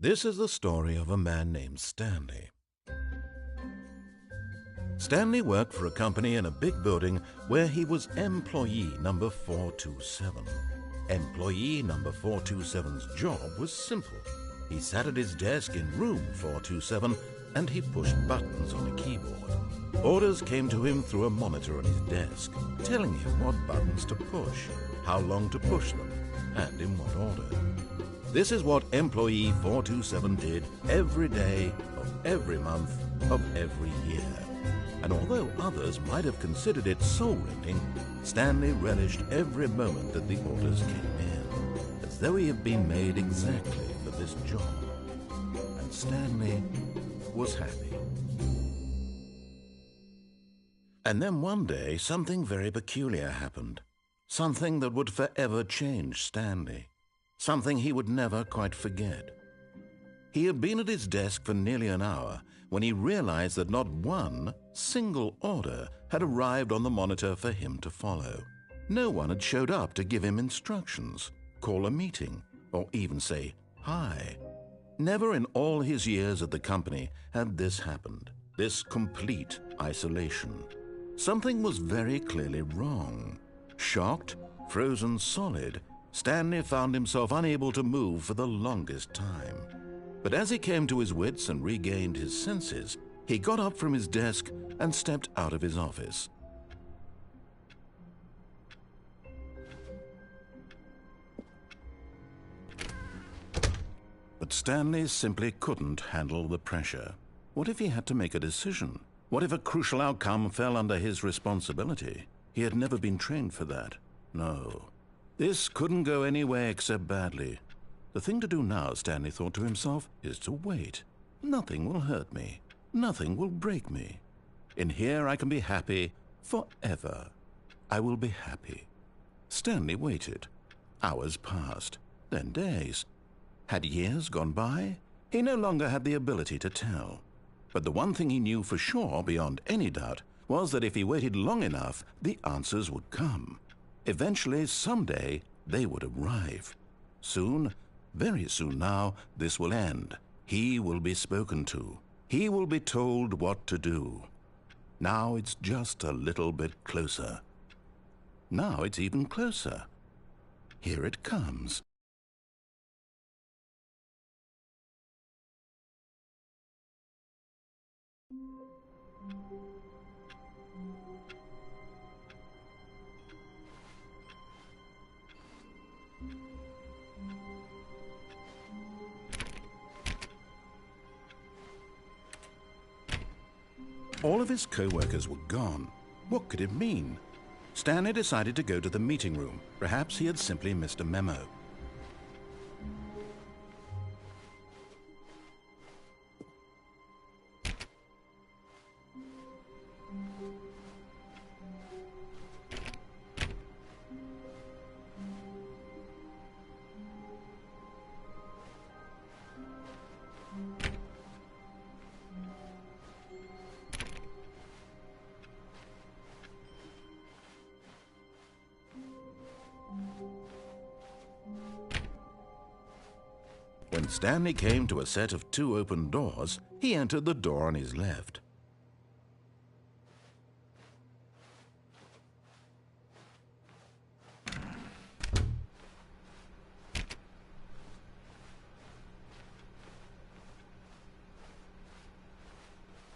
This is the story of a man named Stanley. Stanley worked for a company in a big building where he was employee number 427. Employee number 427's job was simple. He sat at his desk in room 427 and he pushed buttons on a keyboard. Orders came to him through a monitor on his desk, telling him what buttons to push, how long to push them, and in what order. This is what employee 427 did every day of every month of every year. And although others might have considered it soul-rending, Stanley relished every moment that the orders came in, as though he had been made exactly for this job. And Stanley was happy. And then one day, something very peculiar happened. Something that would forever change Stanley. Something he would never quite forget. He had been at his desk for nearly an hour when he realized that not one single order had arrived on the monitor for him to follow. No one had showed up to give him instructions, call a meeting, or even say hi. Never in all his years at the company had this happened, this complete isolation. Something was very clearly wrong. Shocked, frozen solid, Stanley found himself unable to move for the longest time. But as he came to his wits and regained his senses, he got up from his desk and stepped out of his office. But Stanley simply couldn't handle the pressure. What if he had to make a decision? What if a crucial outcome fell under his responsibility? He had never been trained for that. No. This couldn't go any way except badly. The thing to do now, Stanley thought to himself, is to wait. Nothing will hurt me. Nothing will break me. In here I can be happy forever. I will be happy. Stanley waited. Hours passed, then days. Had years gone by? He no longer had the ability to tell. But the one thing he knew for sure, beyond any doubt, was that if he waited long enough, the answers would come. Eventually, someday, they would arrive. Soon, very soon now, this will end. He will be spoken to. He will be told what to do. Now it's just a little bit closer. Now it's even closer. Here it comes. All of his co-workers were gone. What could it mean? Stanley decided to go to the meeting room. Perhaps he had simply missed a memo. When Stanley came to a set of 2 open doors, he entered the door on his left.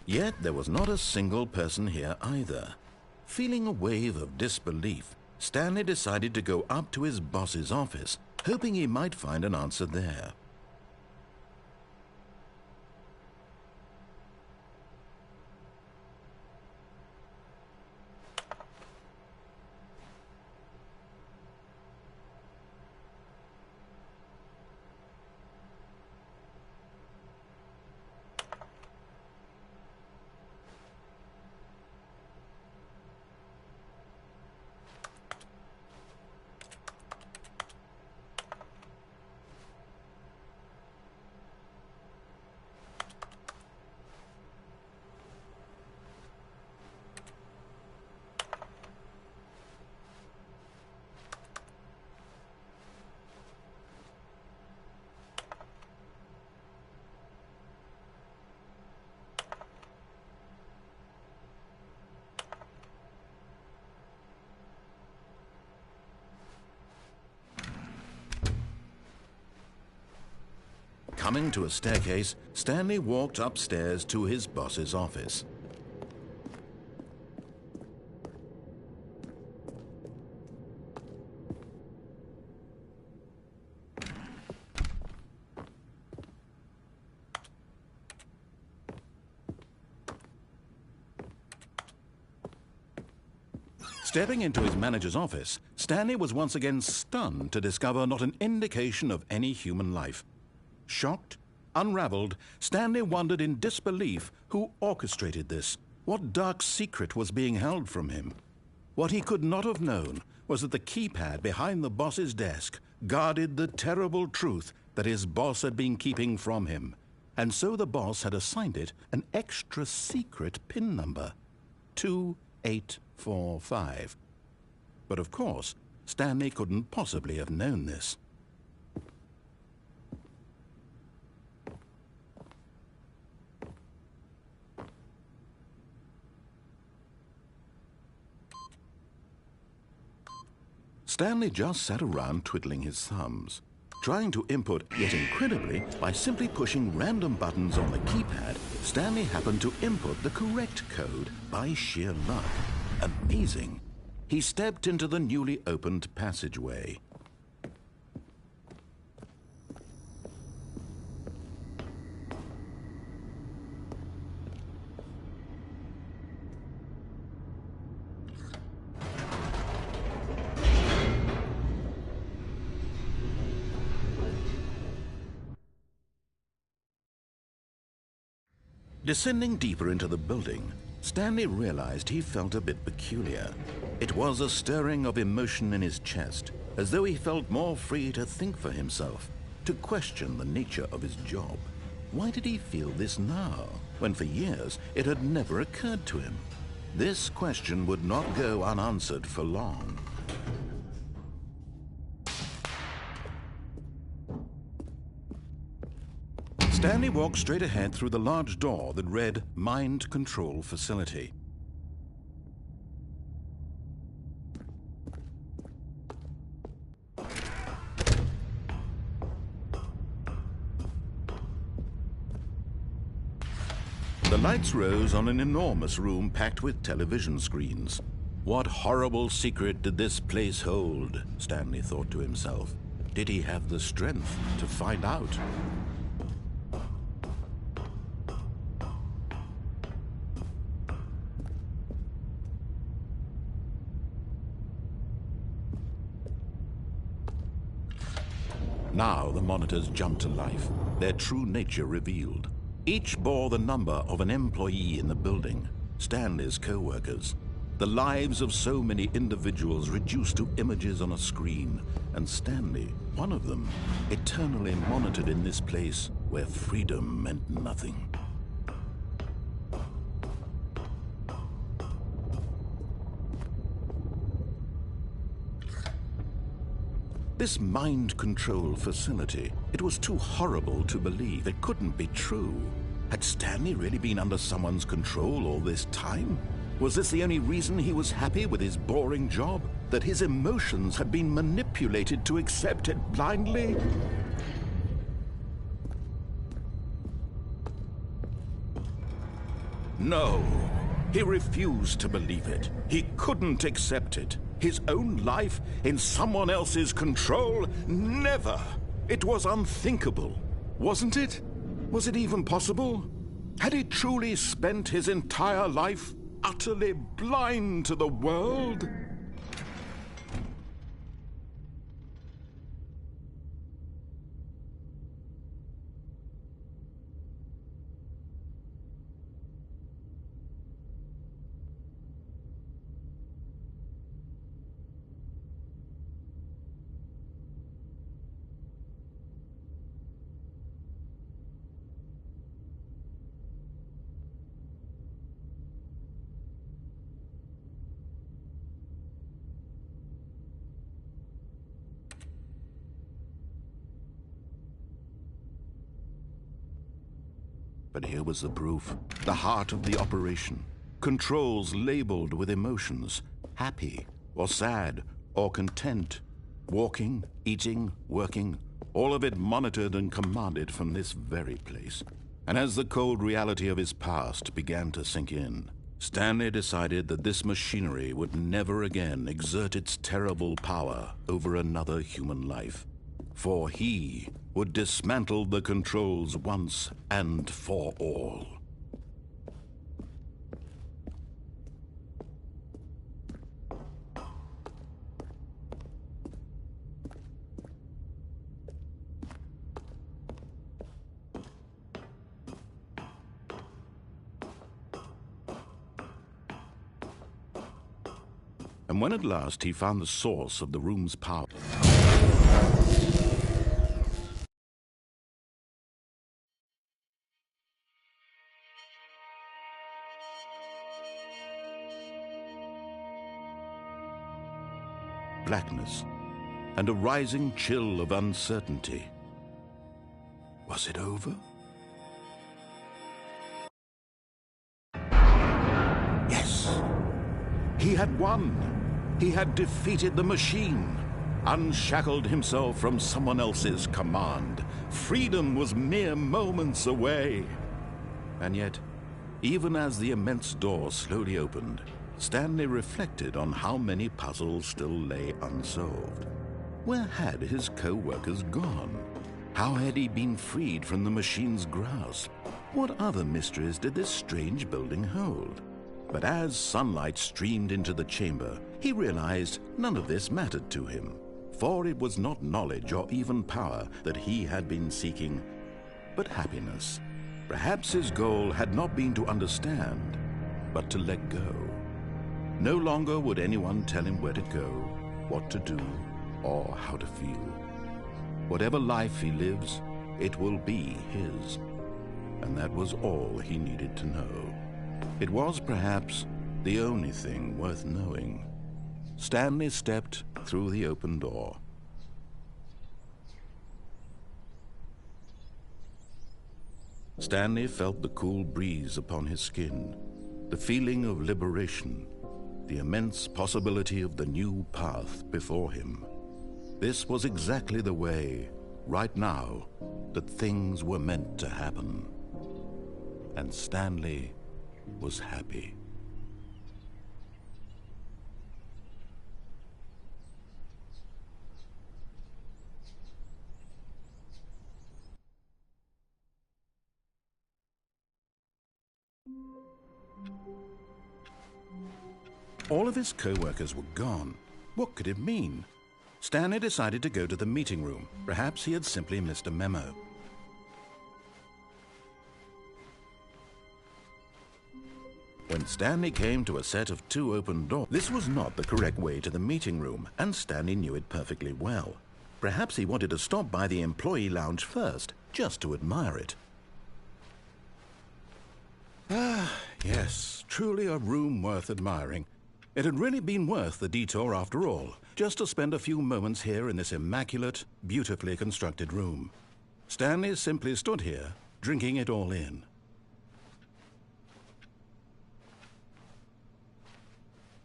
Yet there was not a single person here either. Feeling a wave of disbelief, Stanley decided to go up to his boss's office, hoping he might find an answer there. Coming to a staircase, Stanley walked upstairs to his boss's office. Stepping into his manager's office, Stanley was once again stunned to discover not an indication of any human life. Shocked, unraveled, Stanley wondered in disbelief who orchestrated this. What dark secret was being held from him? What he could not have known was that the keypad behind the boss's desk guarded the terrible truth that his boss had been keeping from him. And so the boss had assigned it an extra secret PIN number, 2845. But of course, Stanley couldn't possibly have known this. Stanley just sat around twiddling his thumbs, trying to input, yet incredibly, by simply pushing random buttons on the keypad. Stanley happened to input the correct code by sheer luck. Amazing. He stepped into the newly opened passageway. Descending deeper into the building, Stanley realized he felt a bit peculiar. It was a stirring of emotion in his chest, as though he felt more free to think for himself, to question the nature of his job. Why did he feel this now, when for years it had never occurred to him? This question would not go unanswered for long. Stanley walked straight ahead through the large door that read Mind Control Facility. The lights rose on an enormous room packed with television screens. What horrible secret did this place hold? Stanley thought to himself. Did he have the strength to find out? Now the monitors jumped to life, their true nature revealed. Each bore the number of an employee in the building, Stanley's co-workers. The lives of so many individuals reduced to images on a screen, and Stanley, one of them, eternally monitored in this place where freedom meant nothing. This mind control facility, it was too horrible to believe. It couldn't be true. Had Stanley really been under someone's control all this time? Was this the only reason he was happy with his boring job? That his emotions had been manipulated to accept it blindly? No, he refused to believe it. He couldn't accept it. His own life in someone else's control? Never! It was unthinkable, wasn't it? Was it even possible? Had he truly spent his entire life utterly blind to the world? But here was the proof, the heart of the operation. Controls labeled with emotions, happy or sad or content. Walking, eating, working, all of it monitored and commanded from this very place. And as the cold reality of his past began to sink in, Stanley decided that this machinery would never again exert its terrible power over another human life, for he would dismantle the controls once and for all. And when at last he found the source of the room's power, blackness and a rising chill of uncertainty. Was it over? Yes! He had won! He had defeated the machine, unshackled himself from someone else's command. Freedom was mere moments away. And yet, even as the immense door slowly opened, Stanley reflected on how many puzzles still lay unsolved. Where had his co-workers gone? How had he been freed from the machine's grasp? What other mysteries did this strange building hold? But as sunlight streamed into the chamber, he realized none of this mattered to him, for it was not knowledge or even power that he had been seeking, but happiness. Perhaps his goal had not been to understand, but to let go. No longer would anyone tell him where to go, what to do, or how to feel. Whatever life he lives, it will be his. And that was all he needed to know. It was perhaps the only thing worth knowing. Stanley stepped through the open door. Stanley felt the cool breeze upon his skin, the feeling of liberation, the immense possibility of the new path before him. This was exactly the way, right now, that things were meant to happen. And Stanley was happy. All of his co-workers were gone. What could it mean? Stanley decided to go to the meeting room. Perhaps he had simply missed a memo. When Stanley came to a set of 2 open doors, this was not the correct way to the meeting room, and Stanley knew it perfectly well. Perhaps he wanted to stop by the employee lounge first, just to admire it. Ah, yes, truly a room worth admiring. It had really been worth the detour after all, just to spend a few moments here in this immaculate, beautifully constructed room. Stanley simply stood here, drinking it all in.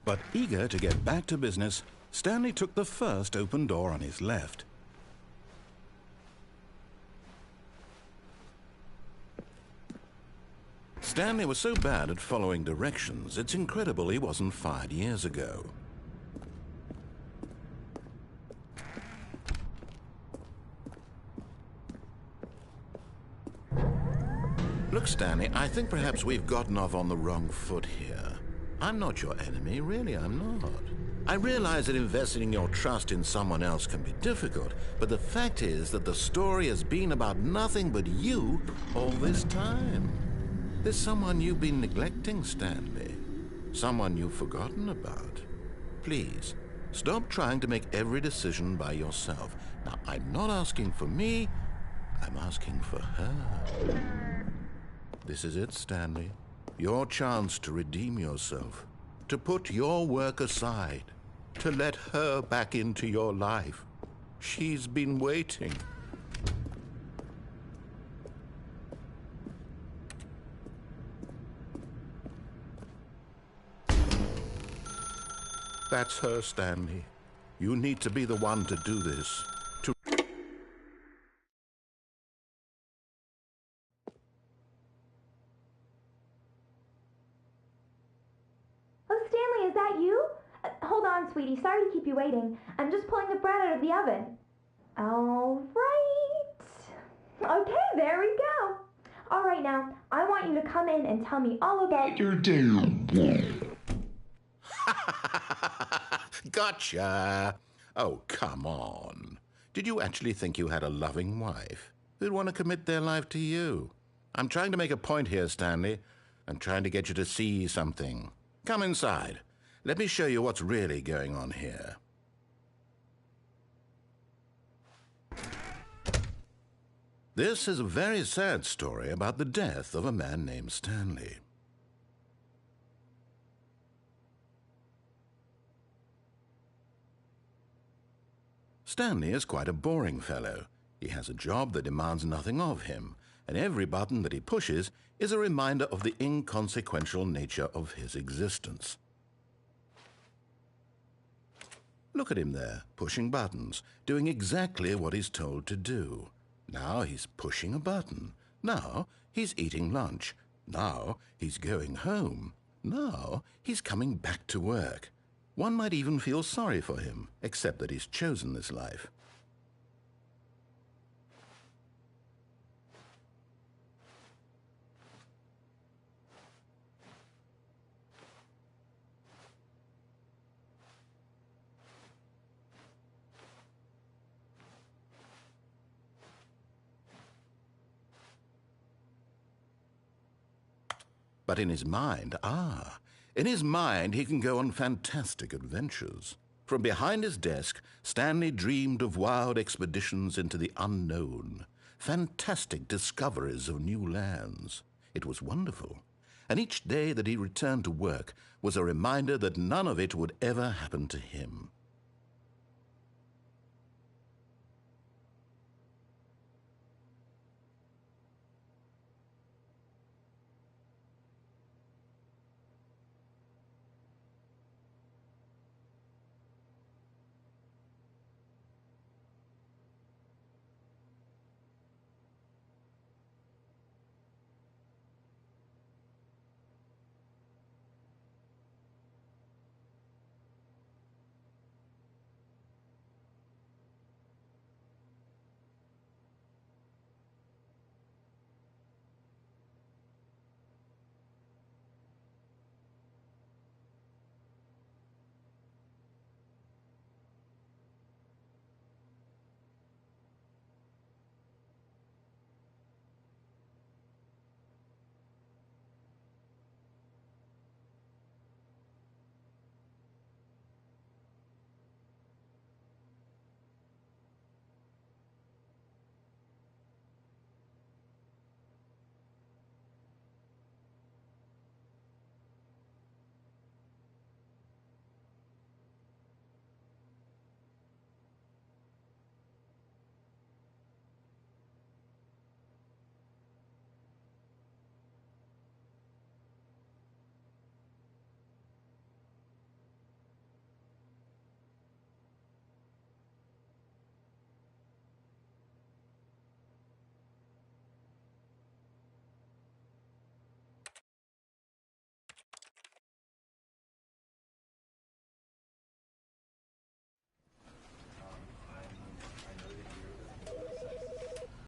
But eager to get back to business, Stanley took the first open door on his left. Stanley was so bad at following directions, it's incredible he wasn't fired years ago. Look, Stanley, I think perhaps we've gotten off on the wrong foot here. I'm not your enemy, really, I'm not. I realize that investing your trust in someone else can be difficult, but the fact is that the story has been about nothing but you all this time. There's someone you've been neglecting, Stanley. Someone you've forgotten about. Please, stop trying to make every decision by yourself. Now, I'm not asking for me, I'm asking for her. This is it, Stanley. Your chance to redeem yourself, to put your work aside, to let her back into your life. She's been waiting. That's her, Stanley. You need to be the one to do this. is that you? Hold on, sweetie. Sorry to keep you waiting. I'm just pulling the bread out of the oven. All right. Okay, there we go. All right, now, I want you to come in and tell me all about your day. Gotcha! Oh, come on. Did you actually think you had a loving wife who'd want to commit their life to you? I'm trying to make a point here, Stanley. I'm trying to get you to see something. Come inside. Let me show you what's really going on here. This is a very sad story about the death of a man named Stanley. Stanley is quite a boring fellow. He has a job that demands nothing of him, and every button that he pushes is a reminder of the inconsequential nature of his existence. Look at him there, pushing buttons, doing exactly what he's told to do. Now he's pushing a button. Now he's eating lunch. Now he's going home. Now he's coming back to work. One might even feel sorry for him, except that he's chosen this life. But in his mind, in his mind he can go on fantastic adventures. From behind his desk, Stanley dreamed of wild expeditions into the unknown, fantastic discoveries of new lands. It was wonderful, and each day that he returned to work was a reminder that none of it would ever happen to him.